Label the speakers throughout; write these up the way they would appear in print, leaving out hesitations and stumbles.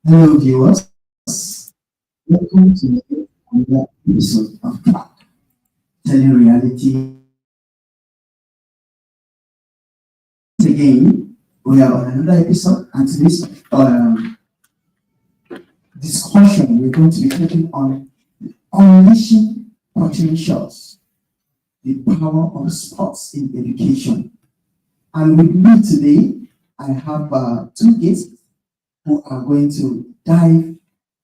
Speaker 1: Hello, viewers. Welcome to another episode of Telling Reality. Again, we are on another episode, and today's discussion we're going to be taking on unleashing potentials, the power of sports in education. And with me today, I have two guests who are going to dive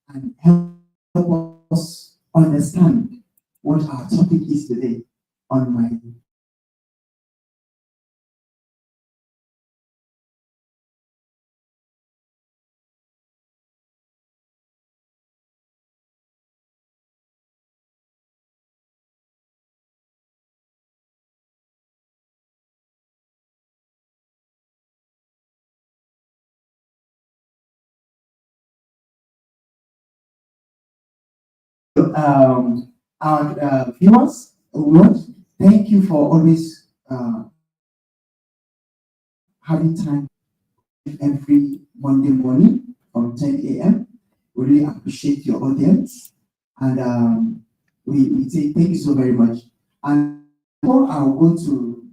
Speaker 1: and help us understand what our topic is today on my our viewers. We want to thank you for always having time every Monday morning from 10 a.m. We really appreciate your audience, and we say thank you so very much. And before I will go to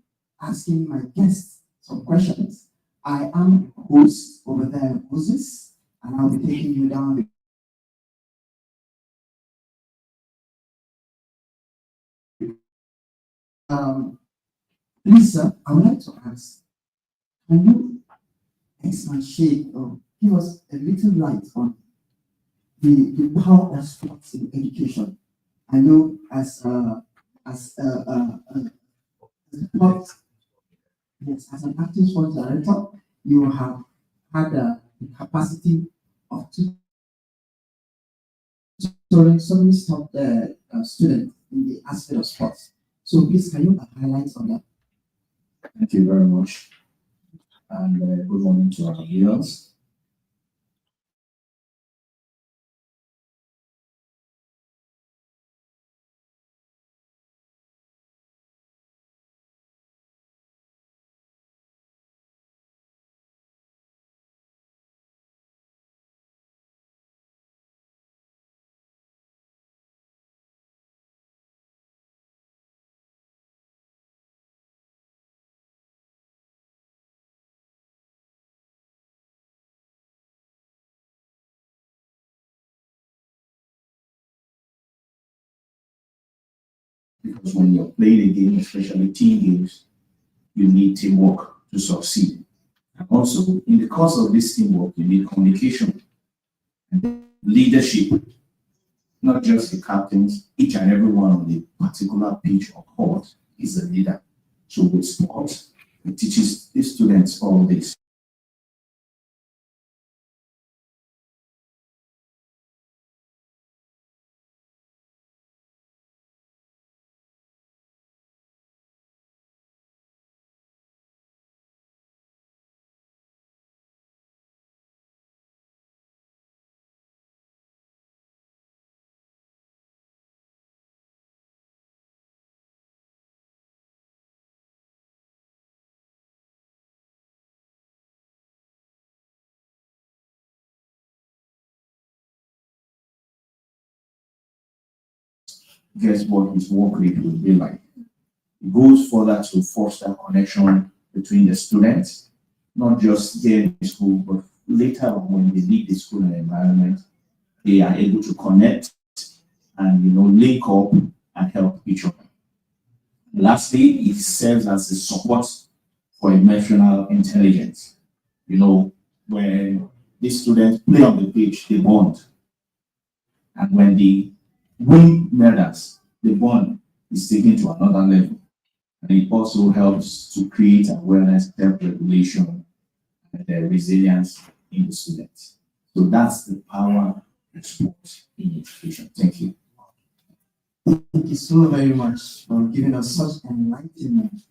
Speaker 1: asking my guests some questions, I am host over there, Moses, and I'll be taking you down please, sir, I would like to ask, can you expatiate or give us a little light on the power of sports in education? I know as a sport, yes, as an active sports director, you have had the capacity of tutoring so many students in the aspect of sports. So please, can you highlight on that?
Speaker 2: Thank you very much, and good morning to our viewers. Because when you're playing a game, especially team games, you need teamwork to succeed. And also, in the course of this teamwork, you need communication and leadership, not just the captains, each and every one on the particular pitch or court is a leader. So with sports, it teaches the students all this. Guess what his work rate will be like. It goes further to foster connection between the students, not just here in the school, but later on when they leave the school and environment, they are able to connect and link up and help each other. Lastly, it serves as a support for emotional intelligence. When these students play on the pitch, they bond. And when they win medals, the bond is taken to another level. And it also helps to create awareness, self-regulation, and resilience in the students. So that's the power of sports in education. Thank you.
Speaker 1: Thank you so very much for giving us such enlightenment.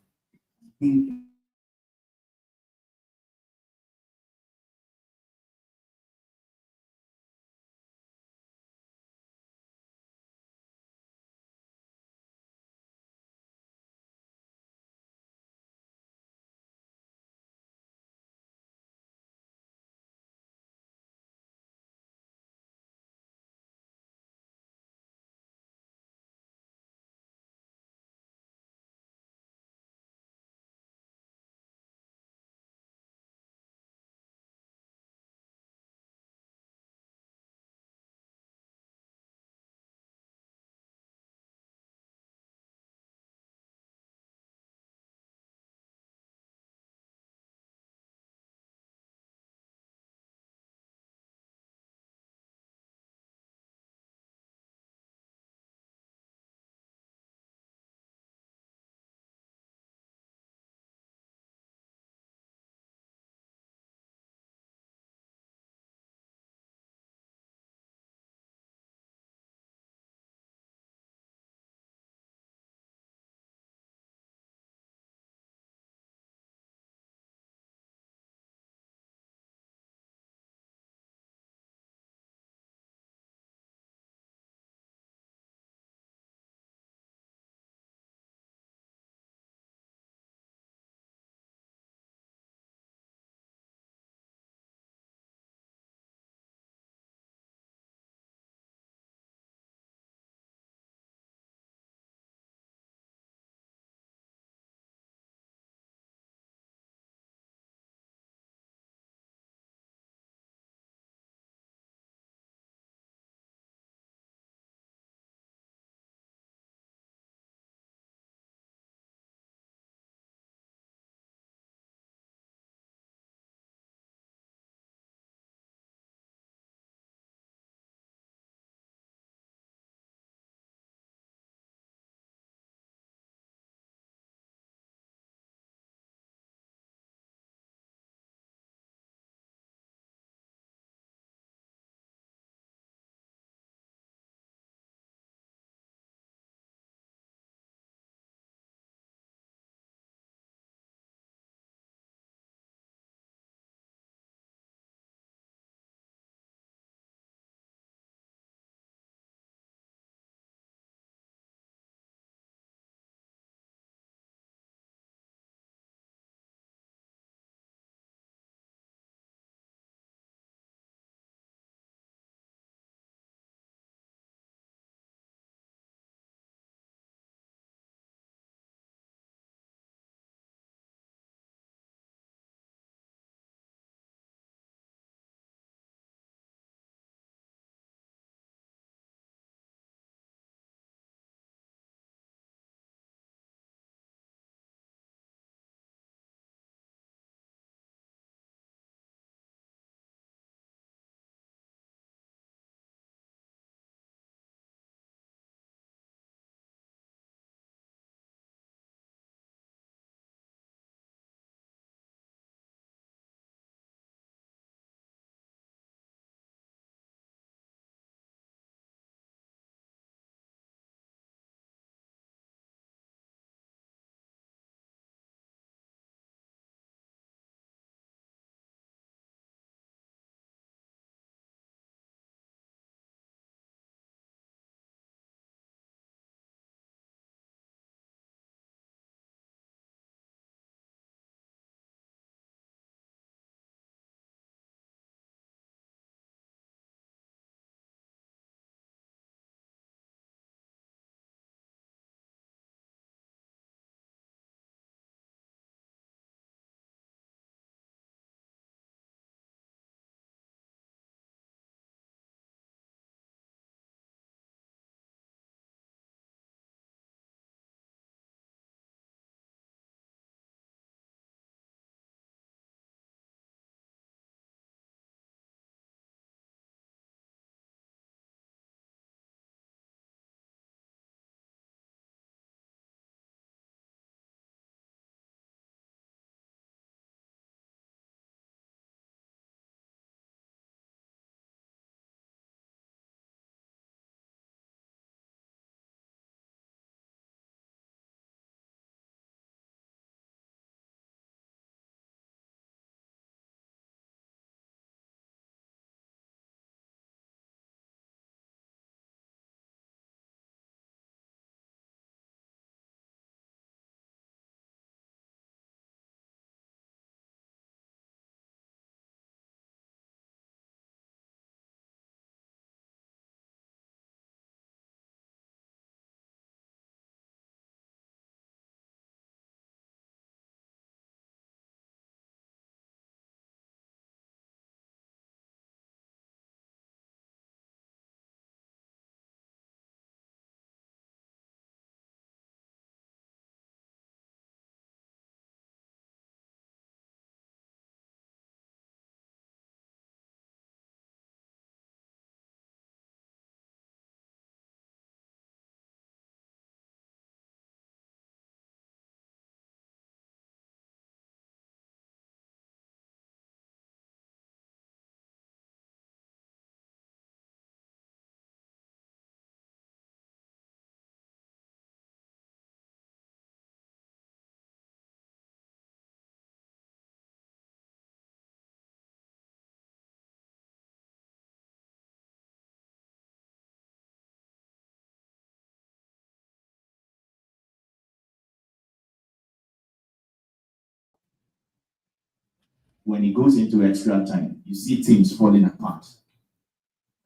Speaker 2: when it goes into extra time, you see things falling apart.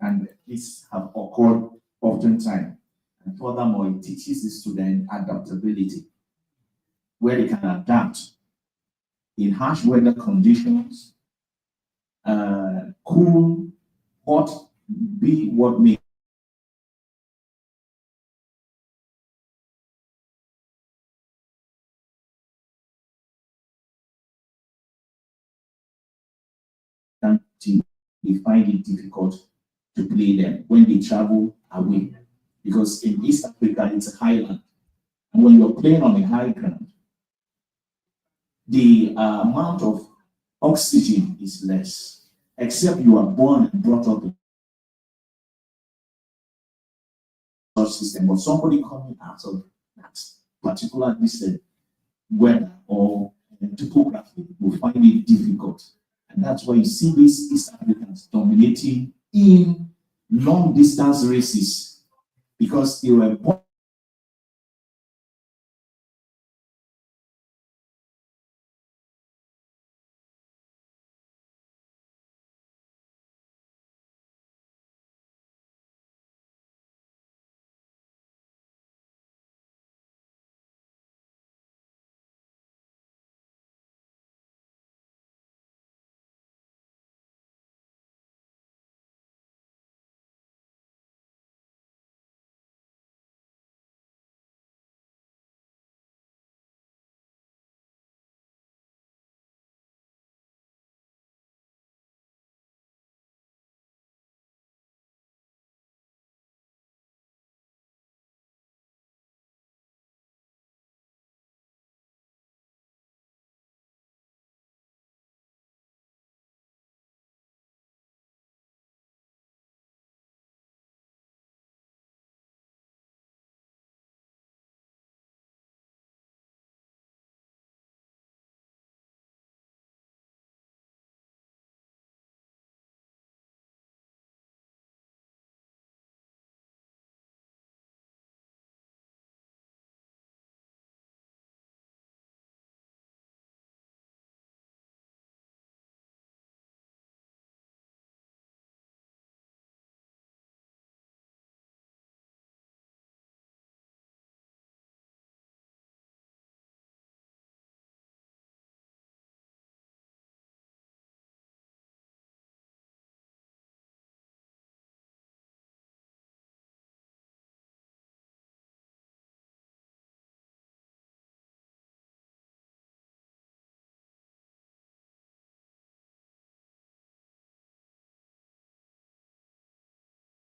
Speaker 2: And this have occurred oftentimes. And furthermore, it teaches the student adaptability, where they can adapt in harsh weather conditions, cool, hot, be what may. They find it difficult to play them when they travel away. Because in East Africa, it's a highland. And when you're playing on a high ground, the amount of oxygen is less, except you are born and brought up in such system. But somebody coming out of that particular weather or topography will find it difficult. And that's why you see these East Africans dominating in long distance races because they were born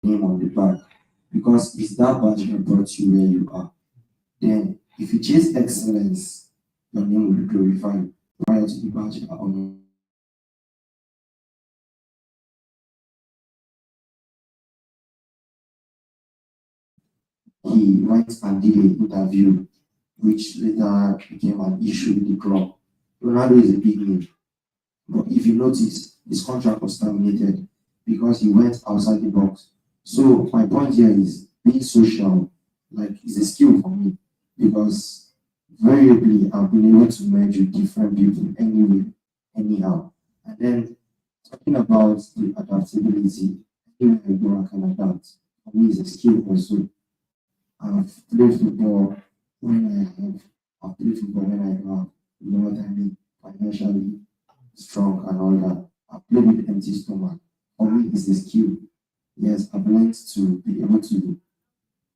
Speaker 1: name on the back because it's that badge that brought you where you are. Then, if you chase excellence, your name will be glorified prior to the badge on. He went and did an interview, which later became an issue with the club. Ronaldo is a big name, but if you notice, his contract was terminated because he went outside the box. So my point here is being social, like is a skill for me because variably I've been able to merge with different people anyway, anyhow. And then talking about the adaptability, anywhere I go I can adapt. For me, it's a skill also. I've played football when I've played football when I have, you know what I mean, financially strong and all that. I've played with empty stomach. For me, it's a skill. Yes, I've learned to be able to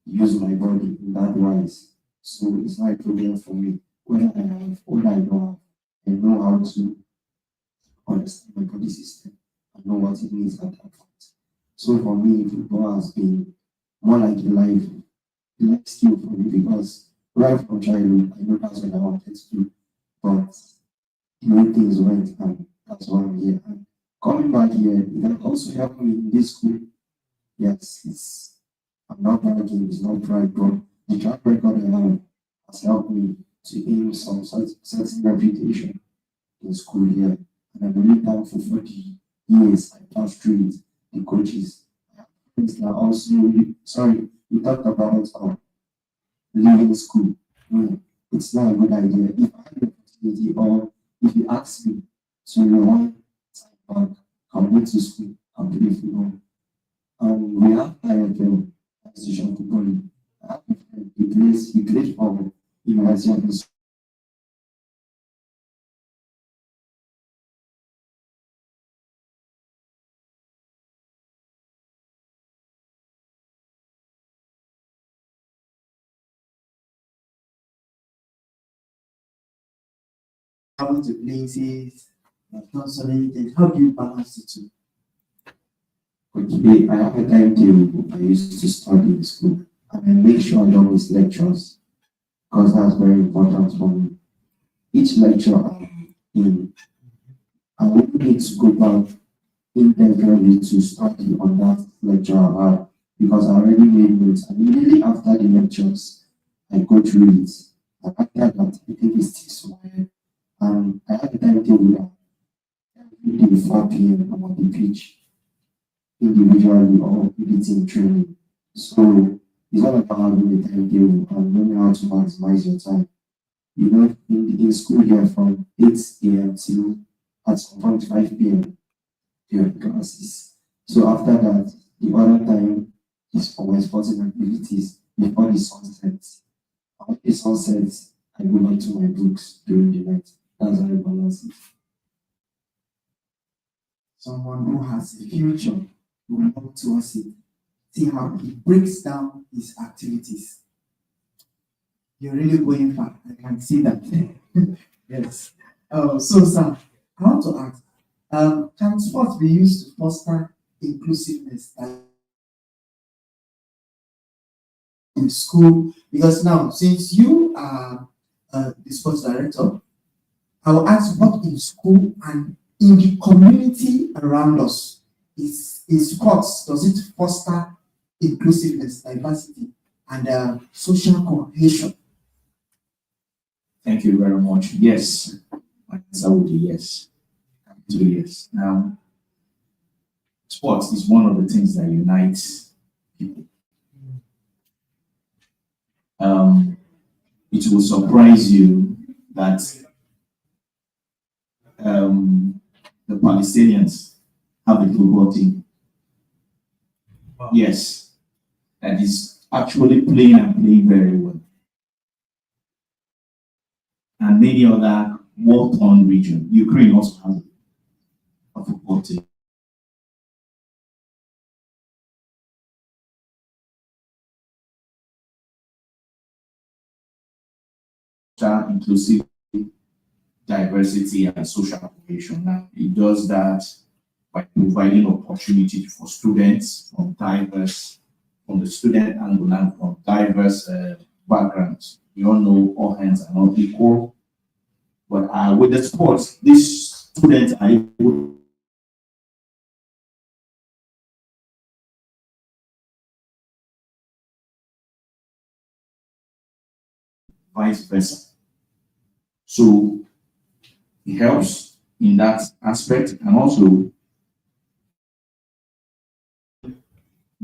Speaker 1: use my body in that wise. So it's not a problem for me. Whether I have or I don't have, I know how to understand my body system. I know what it means at that point. So for me, football has been more like a life skill for me because right from childhood, I know that's what I wanted to do. But the way things went, and that's why I'm here. And coming back here, it also helped me in this school. Yes, I'm not bragging, it's not pride, but the track record I have has helped me to aim some certain reputation in school here. And I'm really thankful for the years I passed through it, the coaches. Things that also, sorry, we talked about leaving school. No, it's not a good idea. If I had the opportunity or if you ask me So we want back, come to school, come to the school. We have IFL, Institution to Poly. He plays for University of the travel to places, counseling, and how do you balance the two? Okay, I have a timetable I used to study in school, and I make sure I don't miss lectures because that's very important for me. Each lecture I'm in, I won't need to go back intentionally to study on that lecture I have because I already made notes. And immediately after the lectures, I go through it. And after that, I think it sticks to my head. And I have a timetable every day, 4 p.m. I'm on the pitch, individually or meeting training. So it's all about having a timetable and knowing how to maximize your time. You know, in school here from 8 a.m. till at some point 5 p.m. your classes. So after that, the other time is for my sporting activities before the sun sets. And when the sun sets, I go back to my books during the night. That's how I balance it. Someone who has a future will work towards it. See how he breaks down his activities. You're really going far. I can see that. Yes. So, sir, I want to ask, can sports be used to foster inclusiveness in school? Because now, since you are the sports director, I will ask what in school and in the community around us is sports, does it foster inclusiveness, diversity, and social cohesion?
Speaker 2: Thank you very much. Yes, my answer would be yes. So yes. Now, sports is one of the things that unites people. Um, it will surprise you that the Palestinians have a football team. Yes, that is actually playing and playing very well. And many other war-torn region. Ukraine also has a football team. Inclusive diversity and social cohesion. Now, it does that by providing opportunity for students from the student angle and from diverse backgrounds. You all know all hands are not equal, but with the sports, these students are able vice versa. So it helps in that aspect, and also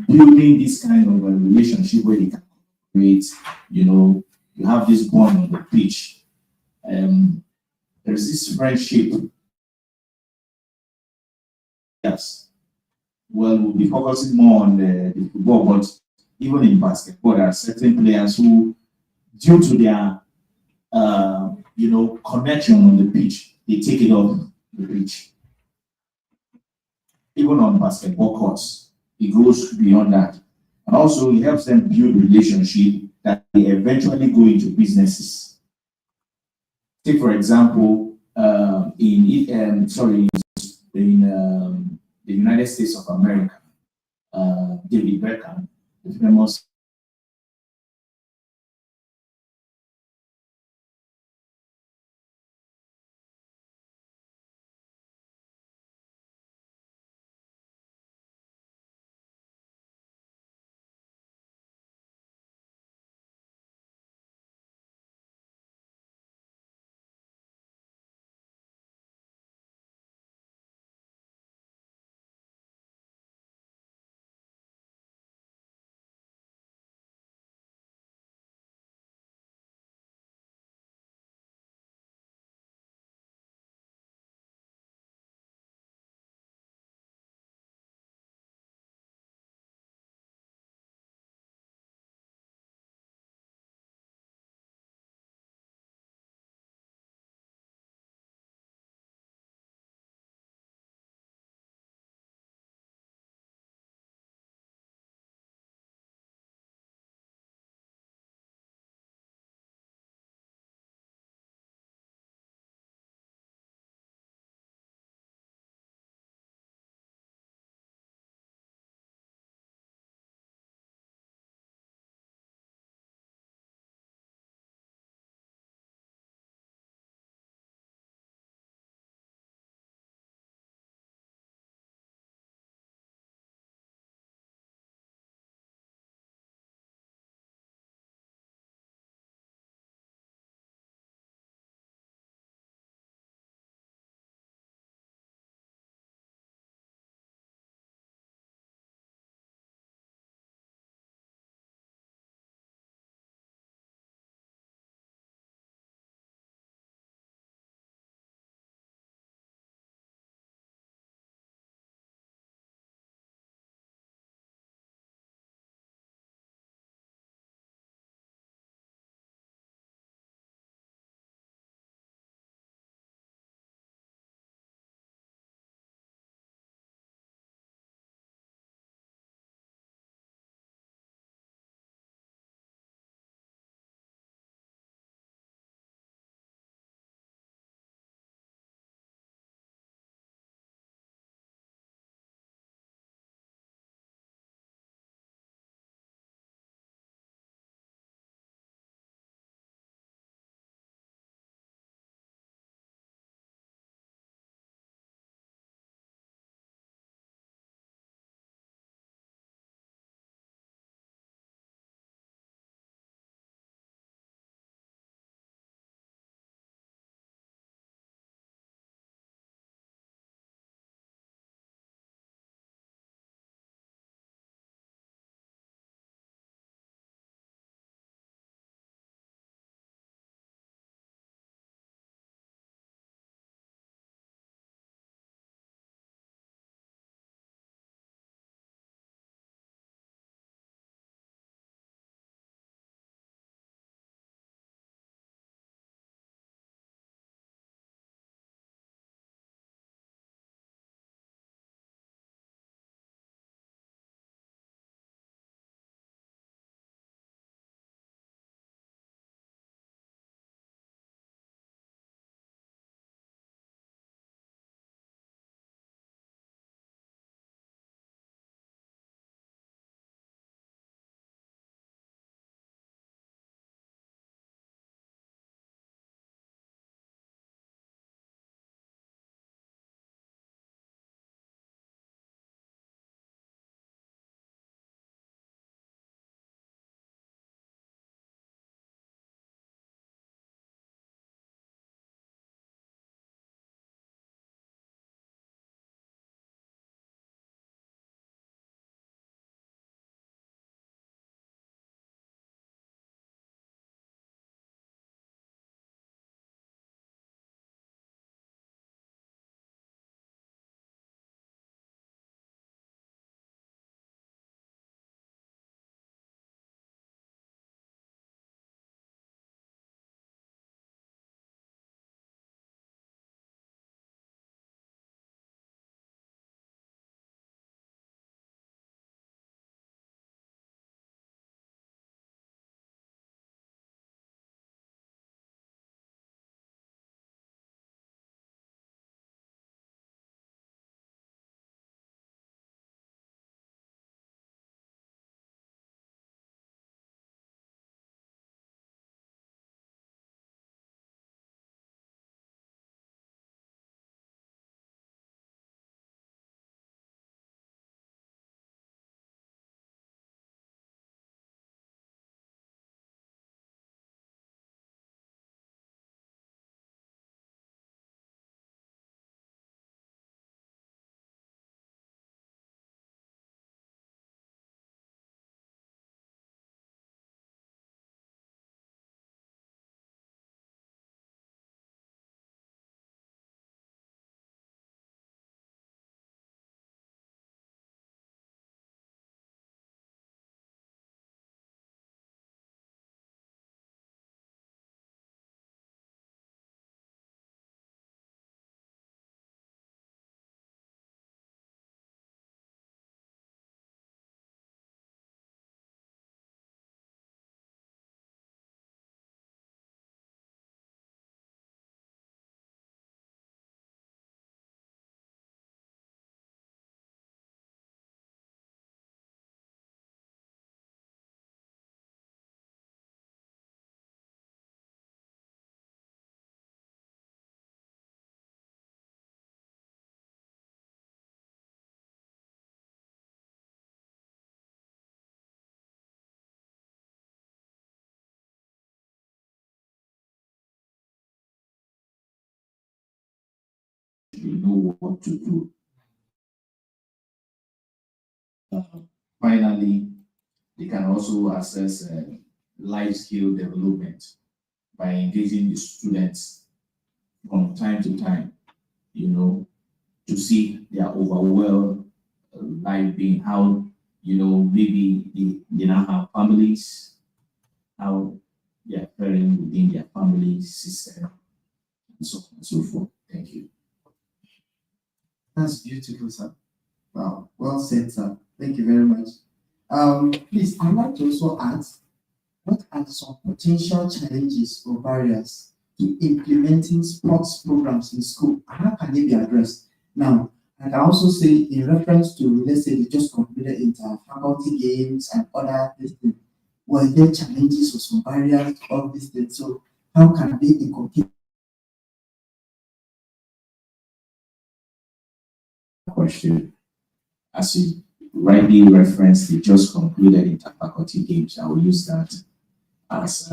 Speaker 2: building this kind of a relationship where they can create, you have this bond on the pitch. There's this friendship. Yes. Well, we'll be focusing more on the football, but even in basketball, there are certain players who, due to their connection on the pitch, they take it off the pitch. Even on basketball courts, it goes beyond that. And also, it helps them build relationship that they eventually go into businesses. Take for example, in the United States of America, David Beckham, the famous they know what to do. Finally, they can also assess life skill development by engaging the students from time to time, to see their overall life being, how, maybe they now have families, how they are faring within their family system, and so on and so forth. Thank you.
Speaker 1: That's beautiful, sir. Wow, well said, sir. Thank you very much. Please, I'd like to also ask, what are some potential challenges or barriers to implementing sports programs in school? How can they be addressed? Now, I can also say in reference to, let's say, they just completed inter-faculty games and other things, were there challenges or some barriers to all these things? So how can they inculcate?
Speaker 2: Question. As you rightly referenced, they just concluded inter-faculty games. I will use that as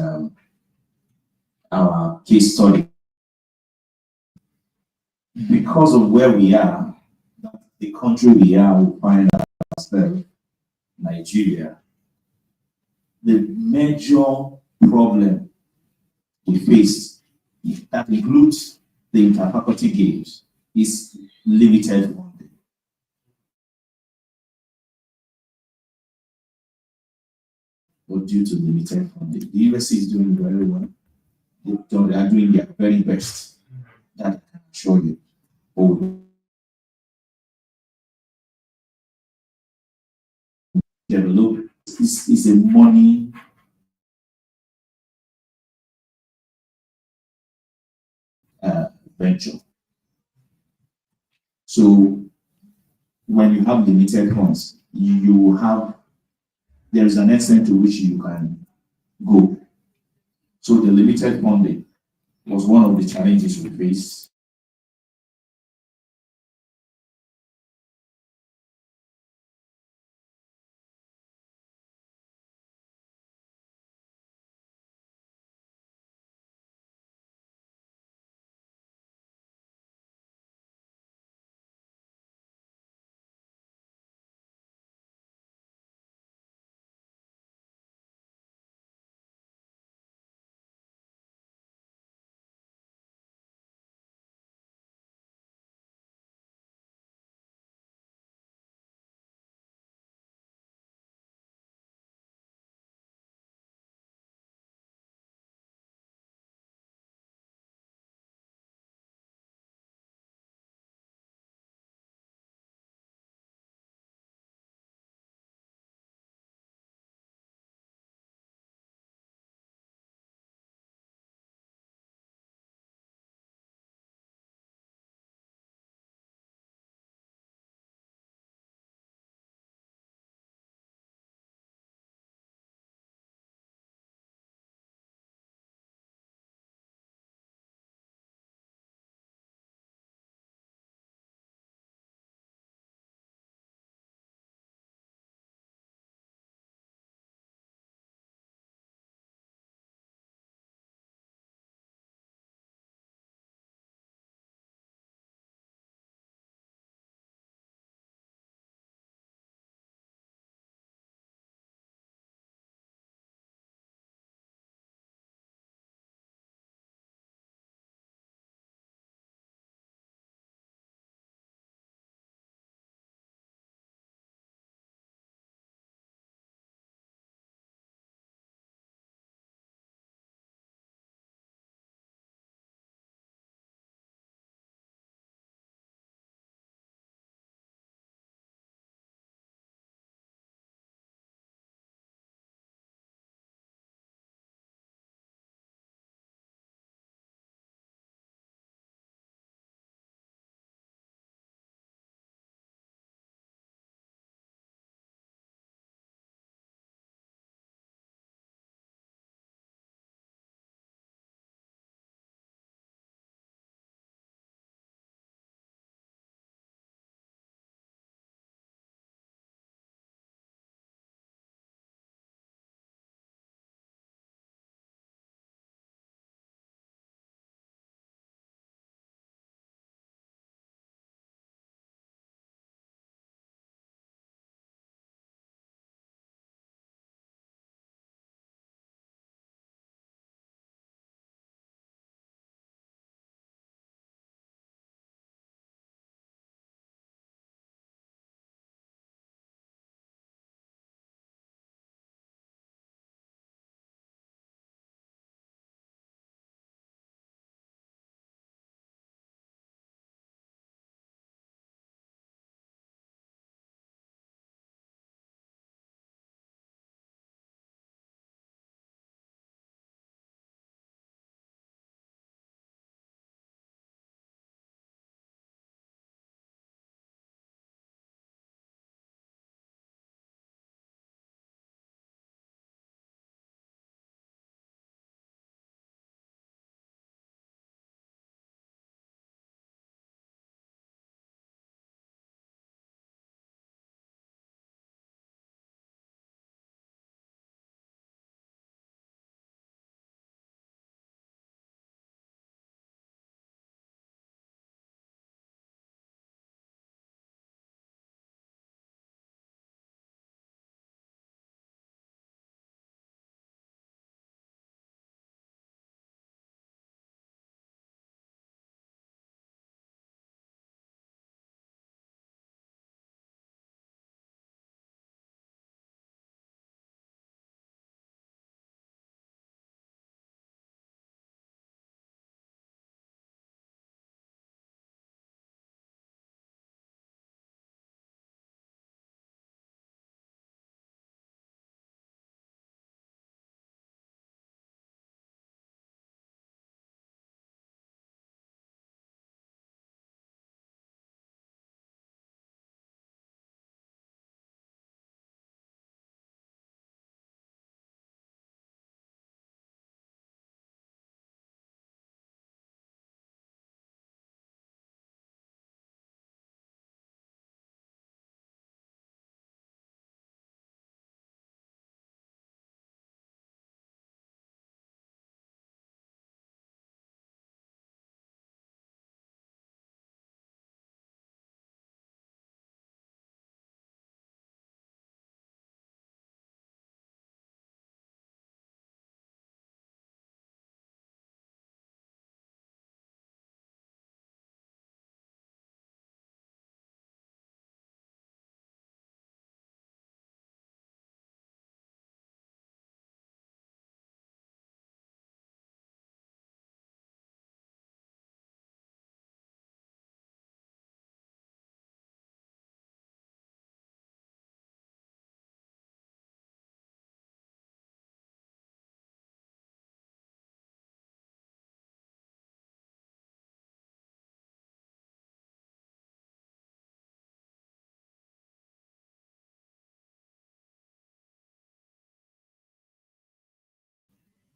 Speaker 2: our case study. Because of where we are, the country we are, we find ourselves, Nigeria, the major problem we face, that includes the inter-faculty games, is limited funding. But due to limited funding, the university is doing very well. They are doing their very best. That I can assure you. But develop is a money venture. So when you have limited funds, you have, there is an extent to which you can go. So the limited funding was one of the challenges we faced.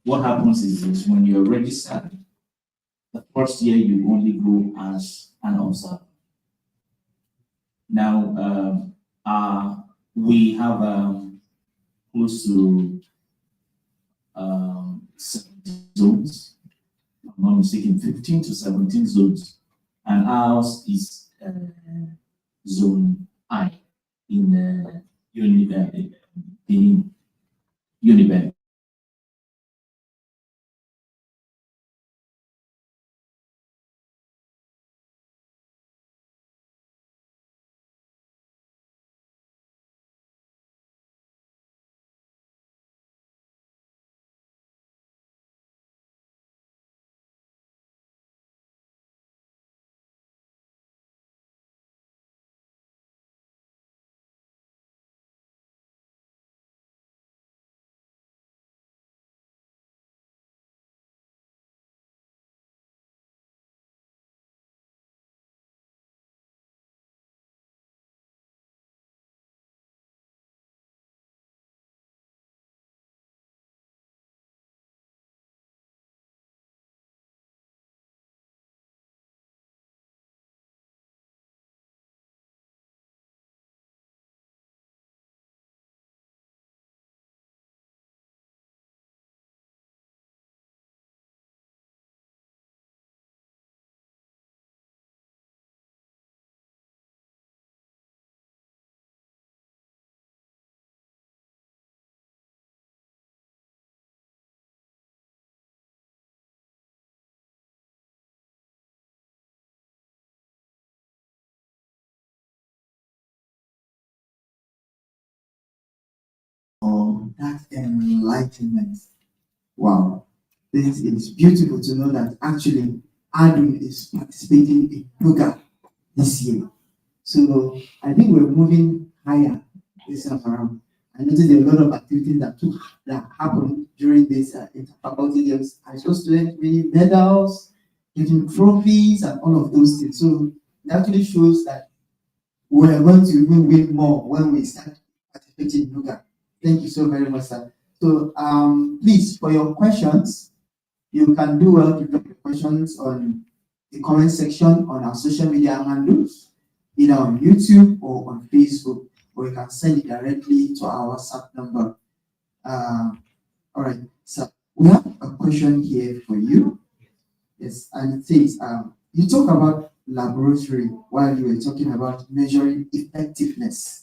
Speaker 2: what happens is this: when you're registered, the first year you only go as an observer. Now, we have close to 17 zones. If I'm not mistaken, 15 to 17 zones, and ours is zone I in in Uniben.
Speaker 1: For that enlightenment. Wow. This is beautiful to know that actually Adun is participating in yoga this year. So I think we're moving higher this time around. I noticed there are a lot of activities that happened during this interfaculty games. I saw students winning medals, getting trophies, and all of those things. So it actually shows that we're going to even win more when we start participating in yoga. Thank you so very much, sir. So please, for your questions, you can do well to drop your questions on the comment section on our social media handles, either on YouTube or on Facebook, or you can send it directly to our WhatsApp number. All right, so we have a question here for you. Yes, and it says, you talk about laboratory while you were talking about measuring effectiveness.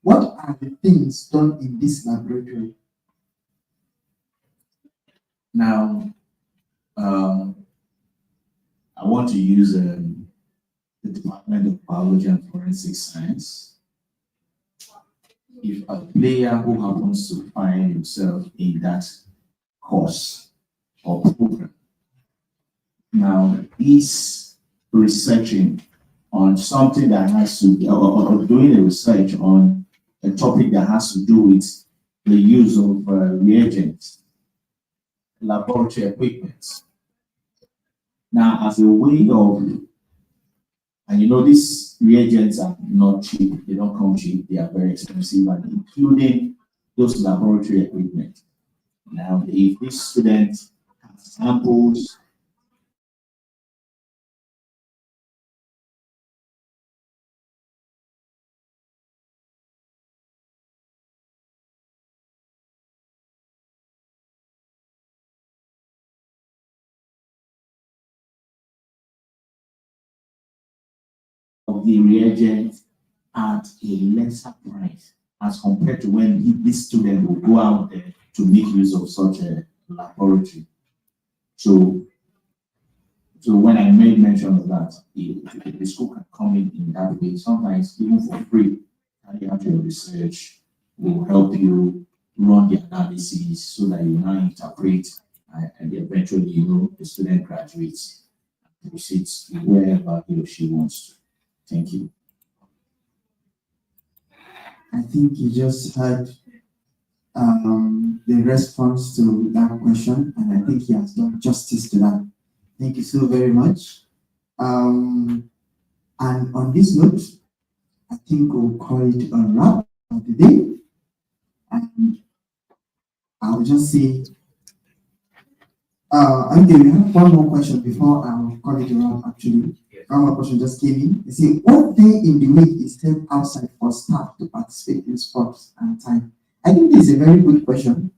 Speaker 1: What are the things done in this laboratory?
Speaker 2: Now, I want to use the Department of Biology and Forensic Science. If a player who happens to find himself in that course or program now is researching on something that has to or doing a research on a topic that has to do with the use of reagents, laboratory equipment. Now, as a way of, and you know, these reagents are not cheap, they don't come cheap, they are very expensive, and including those laboratory equipment. Now, if this student has samples of the reagent at a lesser price as compared to when this student will go out there to make use of such a laboratory. So, so when I made mention of that, the school can come in that way, sometimes even for free, carry out your research, will help you run the analysis so that you now interpret and eventually, you know, the student graduates and proceeds to wherever he or she wants to. Thank you.
Speaker 1: I think you just had the response to that question, and I think he has done justice to that. Thank you so very much. And on this note, I think we'll call it a wrap of the day. And I'll just say Okay, we have one more question before I call it around actually.
Speaker 3: Yes.
Speaker 1: One more question just came in. You see, what day in the week is kept outside for staff to participate in sports and time? I think this is a very good question.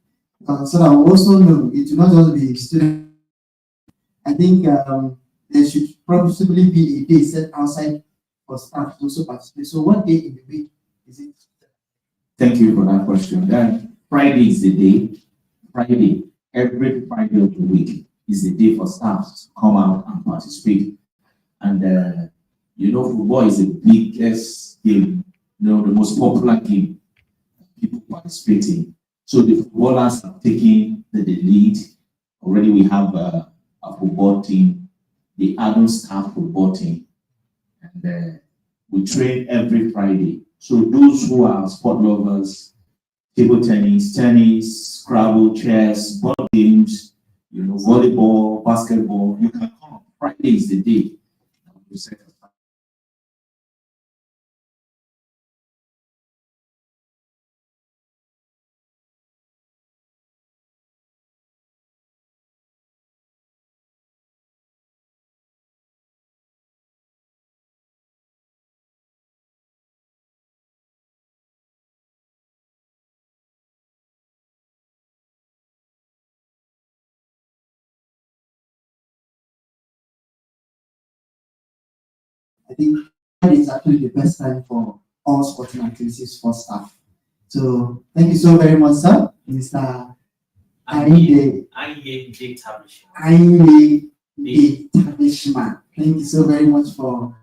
Speaker 1: So that we also know it will not just be students. I think there should possibly be a day set outside for staff to also participate. So what day in the week is it?
Speaker 2: Thank you for that question. Then Friday is the day. Friday, every Friday of the week is the day for staff to come out and participate. And football is the biggest game, the most popular game people participating. So the footballers have taken the lead. Already we have a football team, the adult staff football team, and we train every Friday. So those who are sport lovers, table tennis, Scrabble, chess, board games, volleyball, basketball, you can come. Friday is the day. We set aside.
Speaker 1: I think that is actually the best time for all sporting activities for staff. So thank you so very much, sir, Mr. Aide
Speaker 3: Aye,
Speaker 1: Tabishman. Thank you so very much for